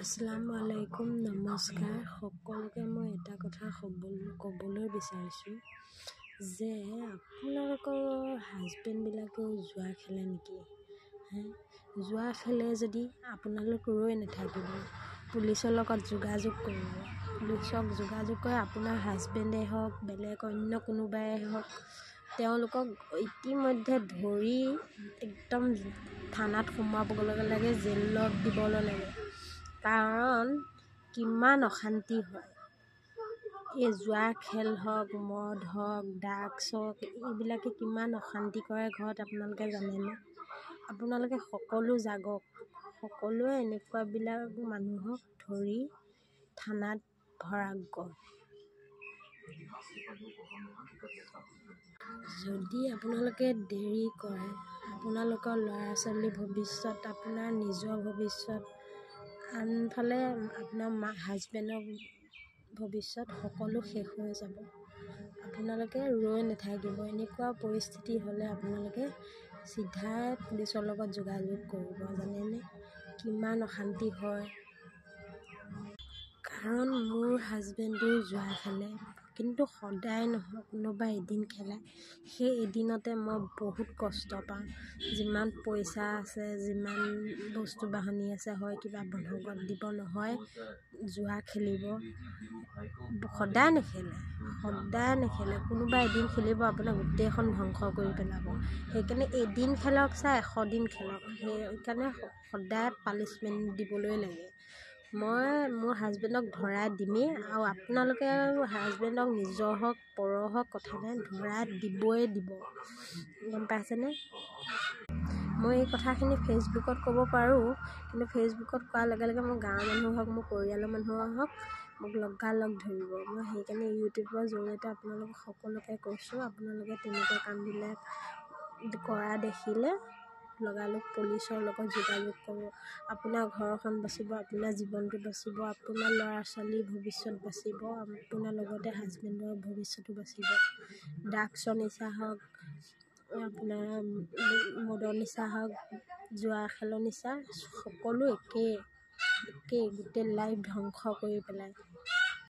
আসসালামু আলাইকুম, নমস্কাৰ। সকলোকে মই এটা কথা ক'বলৈ বিচাৰিছোঁ যে আপোনালোকৰ হাজবেণ্ডবিলাকেও জুৱা খেলে নেকি? জুৱা খেলে যদি আপোনালোক ৰৈ নাথাকিব, পুলিচৰ লগত যোগাযোগ কৰিব। পুলিচক যোগাযোগ কৰি আপোনাৰ হাজবেণ্ডেই হওক, বেলেগ অন্য কোনোবাই হওক, তেওঁলোকক ইতিমধ্যে ধৰি একদম থানাত সোমাবগৈ লাগে, জেলত দিবলৈ লাগে। কাৰণ কিমান অশান্তি হয়। এই জুৱা খেল হওক, মদ হওক, ড্ৰাগছ হওক, এইবিলাকে কিমান অশান্তি কৰে ঘৰত আপোনালোকে জানেনে? আপোনালোকে সকলো জাগক, সকলোৱে এনেকুৱাবিলাক মানুহক ধৰি থানাত ভৰাওক। যদি আপোনালোকে দেৰি কৰে, আপোনালোকৰ ল'ৰা ছোৱালীৰ ভৱিষ্যত, আপোনাৰ নিজৰ ভৱিষ্যত, আনফালে আপোনাৰ হাজবেণ্ডৰ ভৱিষ্যত সকলো শেষ হৈ যাব। আপোনালোকে ৰৈ নাথাকিব। এনেকুৱা পৰিস্থিতি হ'লে আপোনালোকে চিধাই পুলিচৰ লগত যোগাযোগ কৰিব। জানেনে কিমান অশান্তি হয়? কাৰণ মোৰ হাজবেণ্ডেও জুৱা খেলে, কিন্তু সদায় নহয়, কোনোবা এদিন খেলে। সেই এদিনতে মই বহুত কষ্ট পাওঁ। যিমান পইচা আছে, যিমান বস্তু বাহনি আছে, হয় কিবা বন্ধকত দিব, নহয় জুৱা খেলিব। সদায় নেখেলে, কোনোবা এদিন খেলিব, আপোনাৰ গোটেইখন ধ্বংস কৰি পেলাব। সেইকাৰণে এদিন খেলক চাই 100 দিন খেলক। সেইকাৰণে সদায় পানিছমেণ্ট দিবলৈ লাগে। মই মোৰ হাজবেণ্ডক ধৰাই দিমেই, আৰু আপোনালোকে হাজবেণ্ডক নিজৰ হওক, পৰৰ হওক, কথা নাই, ধৰাই দিবই দিব। গম পাইছেনে? মই এই কথাখিনি ফেচবুকত ক'ব পাৰোঁ, কিন্তু ফেচবুকত কোৱাৰ লগে লগে মোৰ গাঁৱৰ মানুহ হওক, মোৰ পৰিয়ালৰ মানুহ হওক, মোক লগালগ ধৰিব। মই সেইকাৰণে ইউটিউবৰ জৰিয়তে আপোনালোকক সকলোকে কৈছোঁ, আপোনালোকে তেনেকুৱা কামবিলাক কৰা দেখিলে লগালগ পুলিচৰ লগত যোগাযোগ কৰক। আপোনাৰ ঘৰখন বাচিব, আপোনাৰ জীৱনটো বাচিব, আপোনাৰ ল'ৰা ছোৱালীৰ ভৱিষ্যত বাচিব, আপোনাৰ লগতে হাজবেণ্ডৰ ভৱিষ্যতো বাচিব। ড্ৰাগছৰ নিচা হওক, আপোনাৰ মদৰ নিচা হওক, জুৱা খেলৰ নিচা, সকলো একেই গোটেই লাইফ ধ্বংস কৰি পেলায়।